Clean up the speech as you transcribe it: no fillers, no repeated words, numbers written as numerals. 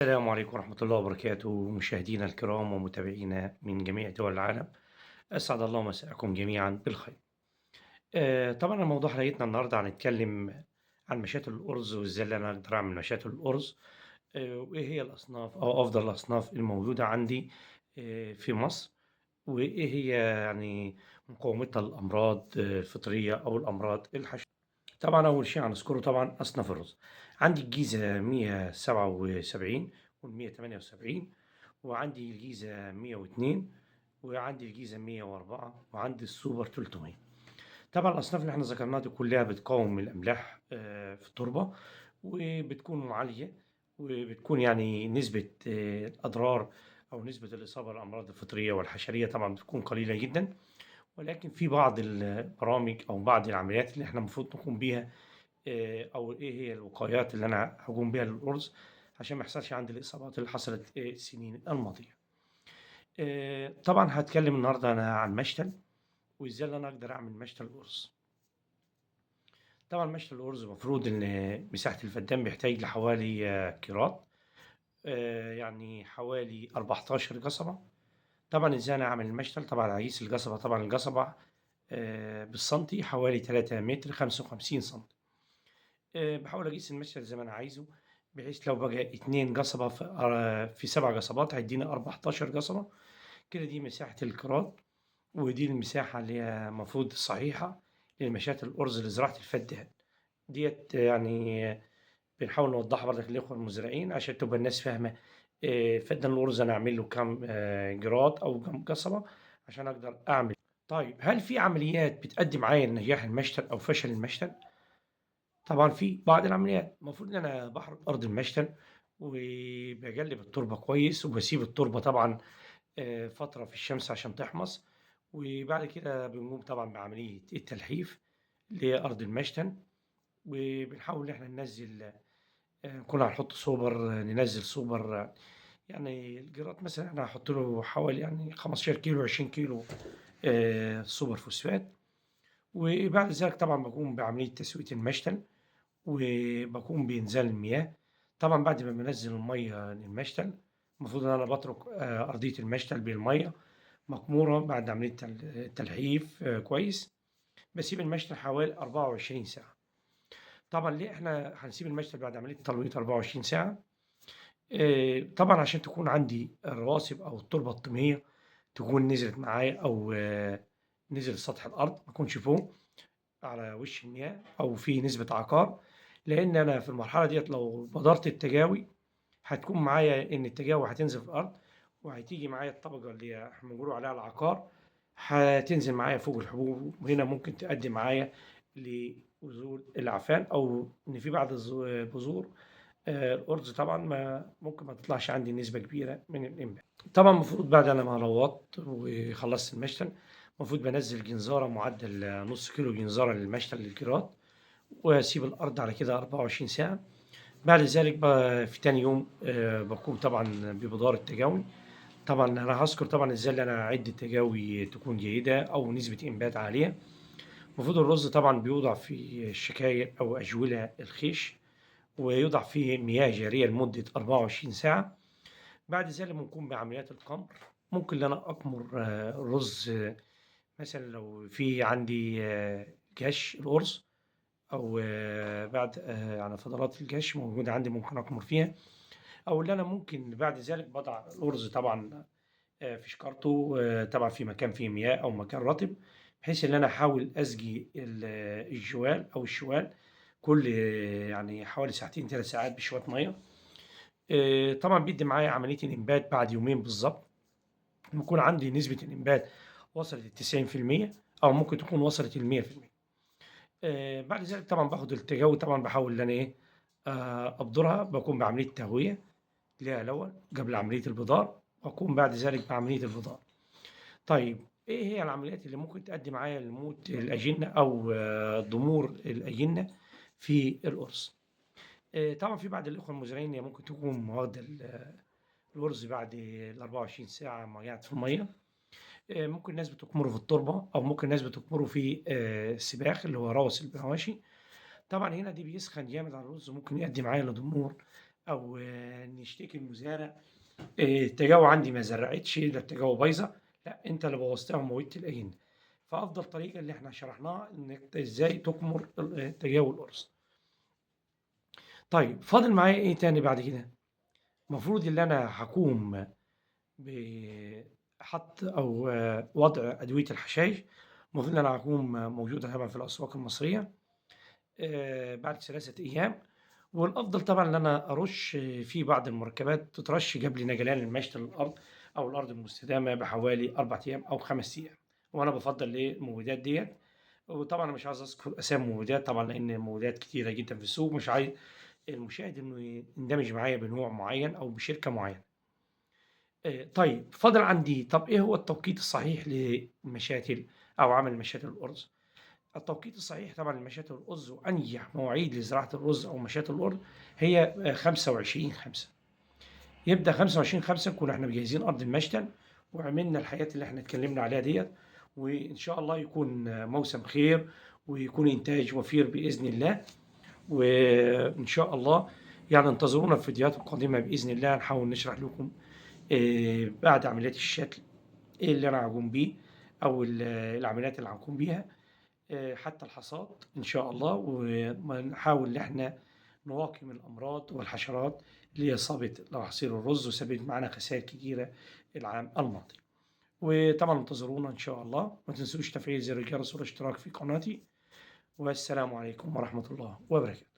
السلام عليكم ورحمة الله وبركاته مشاهدينا الكرام ومتابعينا من جميع دول العالم. أسعد الله مساءكم جميعا بالخير. طبعا موضوع حلقتنا النهاردة هنتكلم عن مشاتل الأرز وإزاي اللي أنا أقدر أعمل مشاتل الأرز. وإيه هي الأصناف أو أفضل الأصناف الموجودة عندي في مصر، وإيه هي يعني مقاومتها للأمراض الفطرية أو الأمراض الحشرية. طبعًا أول شيء هنذكره طبعًا أصناف الرز. عندي الجيزة 177 وال178، وعندي الجيزة 102، وعندي الجيزة 104، وعندي السوبر 300. طبعًا الأصناف اللي إحنا ذكرناها دي كلها بتقاوم الأملاح في التربة، وبتكون عالية، وبتكون يعني نسبة الأضرار أو نسبة الإصابة بالأمراض الفطرية والحشرية طبعًا بتكون قليلة جدًا. ولكن في بعض البرامج أو بعض العمليات اللي إحنا المفروض نقوم بيها، أو إيه هي الوقايات اللي أنا هاقوم بيها للأرز عشان ما يحصلش عندي الإصابات اللي حصلت السنين الماضية. طبعًا هاتكلم النهارده أنا عن مشتل، وإزاي اللي أنا أقدر أعمل مشتل أرز. طبعًا مشتل الأرز المفروض إن مساحة الفدان بيحتاج لحوالي كيرات، يعني حوالي 14 قصبة. طبعًا إزاي أنا أعمل المشتل، طبعًا هاقيس القصبة، طبعًا القصبة بالسنتي حوالي 3 متر 55 سنتي. باحاول أقيس المشهد زي ما أنا عايزه، بحيث لو بقى 2 قصبة في 7 قصبات هيدّيني 14 قصبة. كده دي مساحة الكرات، ودي المساحة اللي هي المفروض الصحيحة لمشاة الأرز لزراعة الفدان. ديّة يعني بنحاول نوضّحها برضك للإخوة المزارعين عشان تبقى الناس فاهمة فدان الأرز أنا أعمل له كام جراد أو كام قصبة عشان أقدر أعمل. طيب هل في عمليات بتأدّي معايا لنجاح المشتل أو فشل المشتل؟ طبعًا في بعض العمليات، المفروض إن أنا باحرث أرض المشتل، وباجلِّب التربة كويس، وباسيب التربة طبعًا فترة في الشمس عشان تحمص، وبعد كده بنقوم طبعًا بعملية التلحيف لأرض المشتل، وبنحاول إن إحنا ننزّل كنا هنحط سوبر، ننزّل سوبر يعني الجرات مثلًا أنا هاحط له حوالي يعني 15 كيلو، 20 كيلو سوبر فوسفات. وبعد ذلك طبعًا باقوم بعملية تسوية المشتل، وباقوم بإنزال المياه. طبعًا بعد ما بانزّل المَيّة للمشتل، المفروض إن أنا باترك أرضية المشتل بالمَيّة مغمورة بعد عملية تلحيف كويس. باسيب المشتل حوالي 24 ساعة. طبعًا ليه إحنا هنسيب المشتل بعد عملية التلويط 24 ساعة؟ طبعًا عشان تكون عندي الرواسب أو التربة الطينية تكون نزلت معايا، أو نزلت سطح الأرض، ما أكونش فوق على وش المياه أو في نسبة عقار. لإن أنا في المرحلة ديّة لو بادرت التجاوي، هتكون معايا إن التجاوي هتنزل في الأرض، وهتيجي معايا الطبقة اللي إحنا بنقولوا عليها العقار، هتنزل معايا فوق الحبوب، وهنا ممكن تؤدي معايا لبذور العفان، أو إن في بعض بذور الأرز طبعًا ممكن ما تطلعش عندي نسبة كبيرة من الإنبات. طبعًا المفروض بعد أنا ما روّضت وخلّصت المشتل، المفروض بانزّل جنزارة معدل نُص كيلو جنزارة للمشتل للجراد، واسيب الأرض على كده 24 ساعة. بعد ذلك في تاني يوم باقوم طبعًا ببذار التجاوي. طبعًا أنا هاذكر طبعًا إزاي اللي أنا أعِد التجاوي تكون جيدة أو نسبة إنبات عالية. المفروض الرز طبعًا بيوضع في شكاير أو أجولة الخيش، ويوضع فيه مياه جارية لمدة 24 ساعة. بعد ذلك بنقوم بعمليات القمر. ممكن إن أنا أقمر الرز، مثلًا لو في عندي جَش الأرز، أو بعد على فضلات الجَش موجودة عندي ممكن أقمر فيها، أو اللي أنا ممكن بعد ذلك باضع الأرز طبعًا في شكارته، طبعًا في مكان فيه مياه أو مكان رطب، بحيث إن أنا أحاول أسقي الجوال أو الشوال كل يعني حوالي ساعتين 3 ساعات بشوية مَيّة. طبعًا بيدّي معايا عملية الإنبات بعد يومين بالضبط، بيكون عندي نسبة الإنبات وصلت ل90%، أو ممكن تكون وصلت ل100%. بعد ذلك طبعًا باخد التجاوي، طبعًا باحاول إن أنا إيه، أبذرها، باقوم بعملية تهوية ليها الأول قبل عملية البذار، وأقوم بعد ذلك بعملية البذار. طيب إيه هي العمليات اللي ممكن تؤدي معايا لموت الأجنة أو ضمور الأجنة في الأرز؟ طبعًا في بعض الإخوة المزارعين هي ممكن تكون واخدة الأرز بعد ال24 ساعة أمّا قعد في المَيّة. ممكن ناس بتكمره في التربة، أو ممكن ناس بتكمره في سباخ اللي هو روث المواشي. طبعًا هنا دي بيسخن جامد على الرز، وممكن يؤدي معايا لضمور أو نشتكي المزارع التجاوة عندي ما زرعتش، ده التجاوة بايظة، لأ أنت اللي بوظتها وموّتت الأجنة. فأفضل طريقة اللي إحنا شرحناها إنك إزاي تكمُر تجاوة الأرز. طيب فاضل معايا إيه تاني بعد كده؟ المفروض اللي أنا هاقوم بحَط أو وضع أدوية الحشائش، المفروض إن أنا هاكون موجودة طبعًا في الأسواق المصرية بعد 3 أيام، والأفضل طبعًا إن أنا أرُش في بعض المركبات تترش قبل نجلان المشط للأرض أو الأرض المستدامة بحوالي 4 أيام أو 5 أيام، وأنا بافضّل إيه المبيدات ديّة، وطبعًا أنا مش عاوز أذكر أسامي المبيدات طبعًا لإن المبيدات كتيرة جدًا في السوق، مش عايز المشاهد إنه يندمج معايا بنوع معيّن أو بشركة معيّنة. طيب فاضل عندي طَب إيه هو التوقيت الصحيح للمشاتل أو عمل مشاتل الأرز؟ التوقيت الصحيح طبعًا لمشاتل الأرز وأنجح مواعيد لزراعة الرز أو مشاتل الأرز هي 25/5 يبدأ 25/5 نكون إحنا مجهزين أرض المشتل، وعملنا الحاجات اللي إحنا اتكلمنا عليها ديّة، وإن شاء الله يكون موسم خير، ويكون إنتاج وفير بإذن الله، وإن شاء الله يعني انتظرونا في الفيديوهات القادمة بإذن الله هنحاول نشرح لكم بعد عمليات الشتل إيه اللي أنا هاقوم بيه أو العمليات اللي هنقوم بيها حتى الحصاد إن شاء الله، ونحاول إن إحنا نواكب الأمراض والحشرات اللي هي صابت محاصيل الرز وسببت معانا خسائر كتيرة العام الماضي. وطبعًا انتظرونا إن شاء الله، ما تنسوش تفعيل زر الجرس والاشتراك في قناتي، والسلام عليكم ورحمة الله وبركاته.